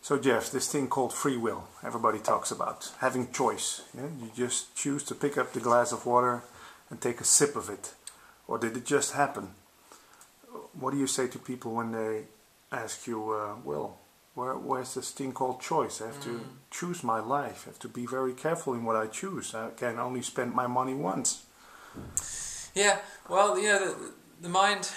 So Jeff, this thing called free will, everybody talks about, having choice. Yeah? You just choose to pick up the glass of water and take a sip of it. Or did it just happen? What do you say to people when they ask you, well, where's this thing called choice? I have to choose my life. I have to be very careful in what I choose. I can only spend my money once. Yeah, well, you know, the mind,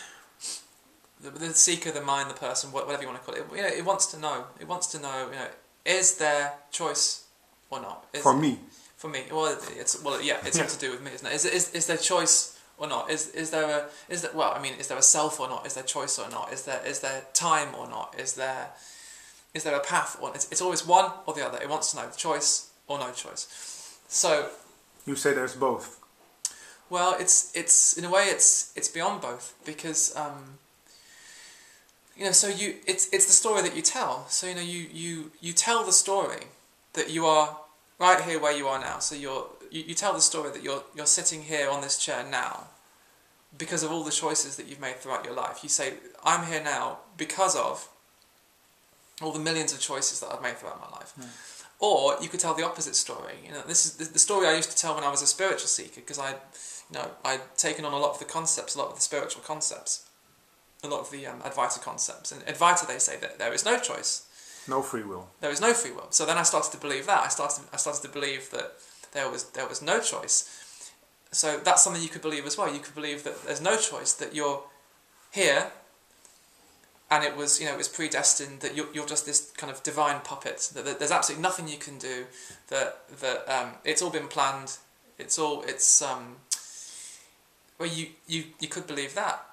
the seeker, the mind, the person, whatever you want to call it, you know, it wants to know. It wants to know, you know, is there choice or not? For me. For me, well, it's something to do with me, isn't it? Is there choice or not? Is there a self or not? Is there choice or not? Is there time or not? Is there a path or not? It's always one or the other. It wants to know choice or no choice. So you say there's both. Well, it's in a way it's beyond both, because you know, so it's the story that you tell. So you know, you tell the story that you are right here where you are now. So you tell the story that you're sitting here on this chair now because of all the choices that you've made throughout your life. You say, I'm here now because of all the millions of choices that I've made throughout my life. Or you could tell the opposite story. You know, this is the story I used to tell when I was a spiritual seeker, because I'd taken on a lot of the concepts, a lot of the spiritual concepts, a lot of the Advaita concepts. And Advaita, they say that there is no choice. No free will. There is no free will. So then I started to believe that. I started to believe that there was no choice. So that's something you could believe as well. You could believe that there's no choice, that you're here, and it was predestined, that you're just this kind of divine puppet. That there's absolutely nothing you can do. That it's all been planned. Well, you could believe that,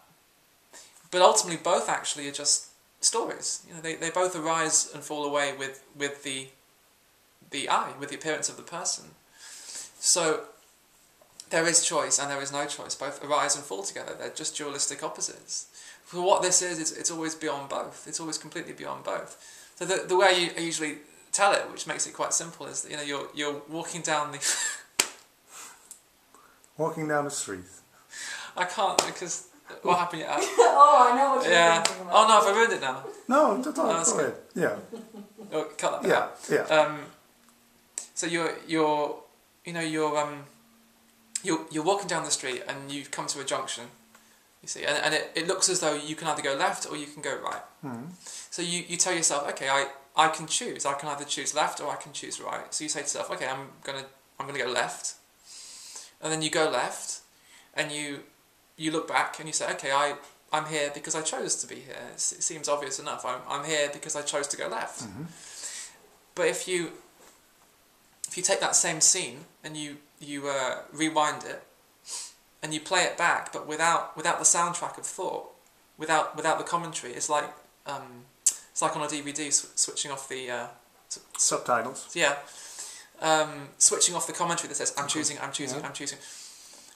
but ultimately both actually are just stories. You know, they both arise and fall away with the I, with the appearance of the person. So there is choice and there is no choice. Both arise and fall together. They're just dualistic opposites. For what this is, it's always beyond both. It's always completely beyond both. So the way I usually tell it, which makes it quite simple, is that, you know, you're walking down the walking down the street. I can't, because what happened? Oh, I know what you're thinking about. Oh no, have I ruined it now? No, that's all. Go ahead. Yeah. Oh, cut that bit out. Yeah. So you're walking down the street and you come to a junction. You see, and it looks as though you can either go left or you can go right. So you tell yourself, okay, I can choose. I can either choose left or I can choose right. So you say to yourself, okay, I'm gonna go left, and then you go left, and you look back and you say, okay, I'm here because I chose to be here. It seems obvious enough. I'm here because I chose to go left. But if you take that same scene and you rewind it and you play it back, but without the soundtrack of thought, without the commentary, it's like on a DVD switching off the subtitles. Yeah, switching off the commentary that says I'm choosing.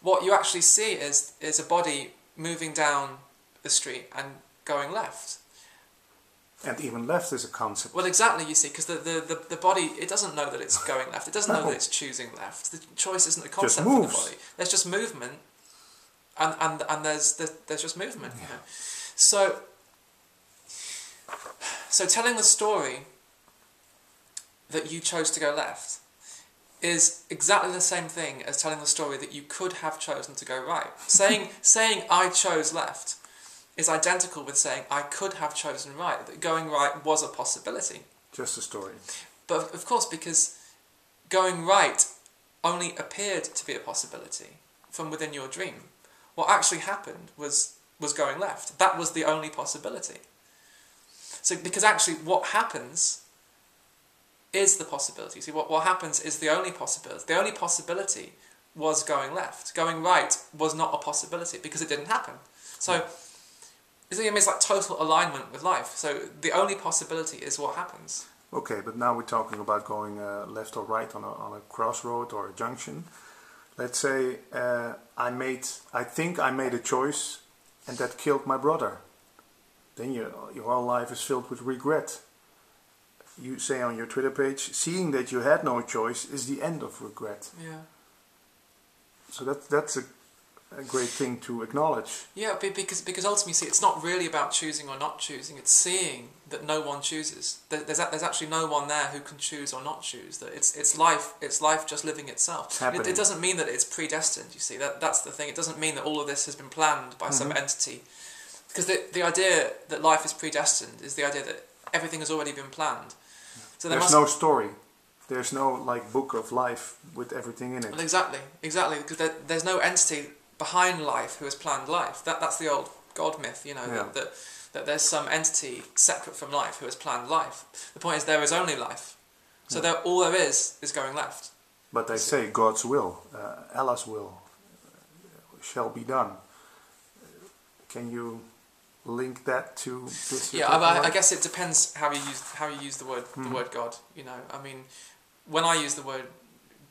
What you actually see is a body moving down the street and going left. And even left is a concept. Well, exactly, you see, because the body, it doesn't know that it's going left. It doesn't know that it's choosing left. The choice isn't a concept for the body. There's just movement, and there's just movement. Yeah. You know? So telling the story that you chose to go left is exactly the same thing as telling the story that you could have chosen to go right. Saying I chose left is identical with saying I could have chosen right, that going right was a possibility. Just a story. But of course, because going right only appeared to be a possibility from within your dream, what actually happened was going left. That was the only possibility. So because actually what happens is the possibility. See, what happens is the only possibility. The only possibility was going left. Going right was not a possibility because it didn't happen. So it's like total alignment with life. So the only possibility is what happens. Okay, but now we're talking about going left or right on a crossroad or a junction. Let's say I think I made a choice and that killed my brother. Then your whole life is filled with regret. You say on your Twitter page, seeing that you had no choice is the end of regret. Yeah. So that's a a great thing to acknowledge. Yeah, because ultimately, see, it's not really about choosing or not choosing. It's seeing that no one chooses. There's actually no one there who can choose or not choose. That it's life just living itself. It doesn't mean that it's predestined. You see, that's the thing. It doesn't mean that all of this has been planned by some entity. Because the idea that life is predestined is the idea that everything has already been planned. So there's no story. There's no book of life with everything in it. Well, exactly. Because there's no entity behind life who has planned life. That's the old God myth, that there's some entity separate from life who has planned life. The point is there is only life. So all there is going left. But they say God's will, Allah's will, shall be done. Can you link that to this? Yeah, I guess it depends how you use the word God. I mean, when I use the word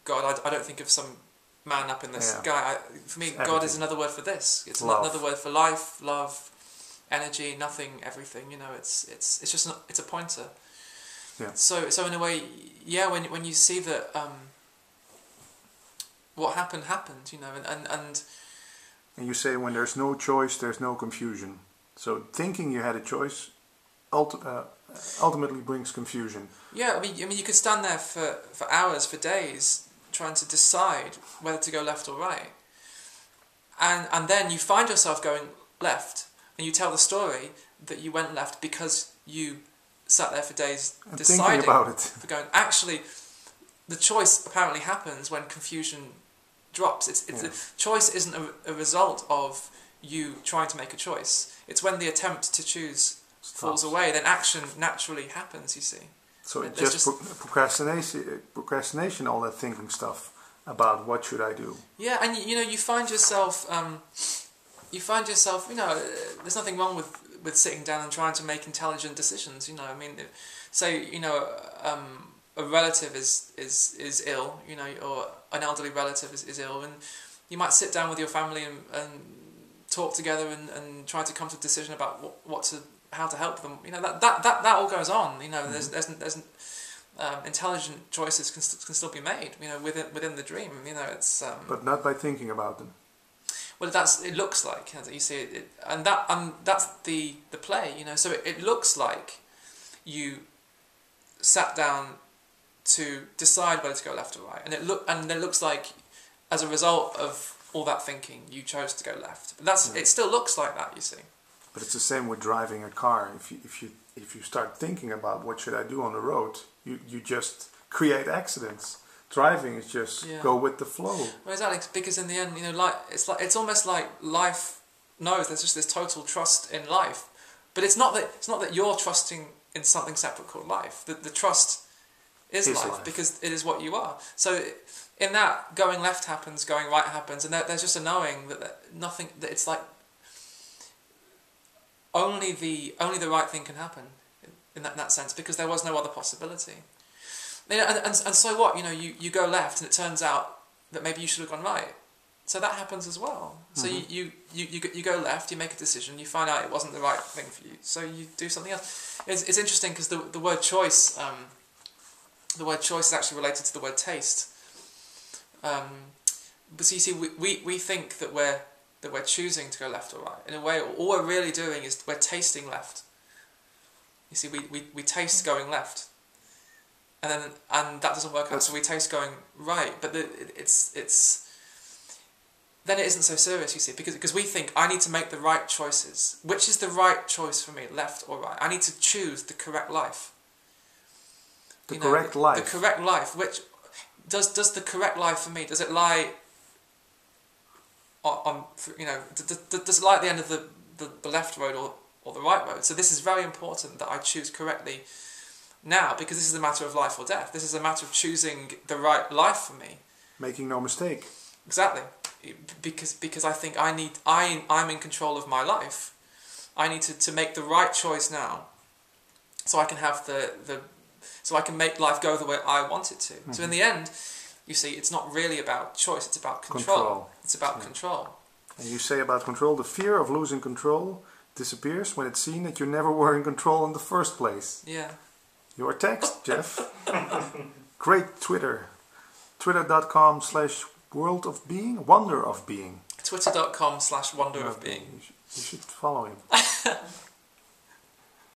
God, I don't think of some man up in the sky. For me, it's God everything. Is another word for this. It's another word for life, love, energy, nothing, everything. It's just it's a pointer. Yeah. So in a way, when you see that what happened, and you say when there's no choice, there's no confusion. So thinking you had a choice ultimately brings confusion. Yeah, I mean, you could stand there for hours, for days, trying to decide whether to go left or right, and then you find yourself going left, and you tell the story that you went left because you sat there for days and deciding thinking about it. For going. Actually, the choice apparently happens when confusion drops. The choice isn't a result of you trying to make a choice. It's when the attempt to choose falls away, then action naturally happens, you see. So it's just procrastination, all that thinking stuff about what should I do. Yeah, and you find yourself, there's nothing wrong with sitting down and trying to make intelligent decisions, I mean, say, a relative is ill, or an elderly relative is ill, and you might sit down with your family and talk together and try to come to a decision about how to help them. That all goes on. There's intelligent choices can still be made. Within the dream. It's. But not by thinking about them. Well, it looks like, you see it, and that's the play. So it looks like you sat down to decide whether to go left or right, and it looks like as a result of all that thinking, you chose to go left. But it still looks like that, you see. But it's the same with driving a car. If you start thinking about what should I do on the road, you just create accidents. Driving is just go with the flow. Well, exactly, because in the end, it's almost like life knows there's just this total trust in life. But it's not that you're trusting in something separate called life. The trust is life because it is what you are. So in that, going left happens, going right happens, and there's just a knowing that it's like only the right thing can happen in that sense, because there was no other possibility. And so what? You go left, and it turns out that maybe you should have gone right. So that happens as well. So you go left, you make a decision, you find out it wasn't the right thing for you, so you do something else. It's interesting because the word choice. The word choice is actually related to the word taste. But so you see, we think that we're choosing to go left or right. In a way, all we're really doing is we're tasting left. You see, we taste going left, and that doesn't work out. So we taste going right, but then it isn't so serious. You see, because we think I need to make the right choices. Which is the right choice for me, left or right? I need to choose the correct life. The correct life. The correct life. Which does the correct life for me? Does it lie on does it lie at the end of the left road or the right road? So this is very important that I choose correctly now, because this is a matter of life or death. This is a matter of choosing the right life for me. Making no mistake. Exactly, because I think I'm in control of my life. I need to make the right choice now, so I can have so I can make life go the way I want it to. Mm-hmm. So in the end, you see, it's not really about choice, it's about control. It's about control. And you say about control, the fear of losing control disappears when it's seen that you never were in control in the first place. Yeah. Your text, Jeff. Great Twitter. Twitter.com/world of being, wonder of being. Twitter.com/wonderofbeing. You should follow him.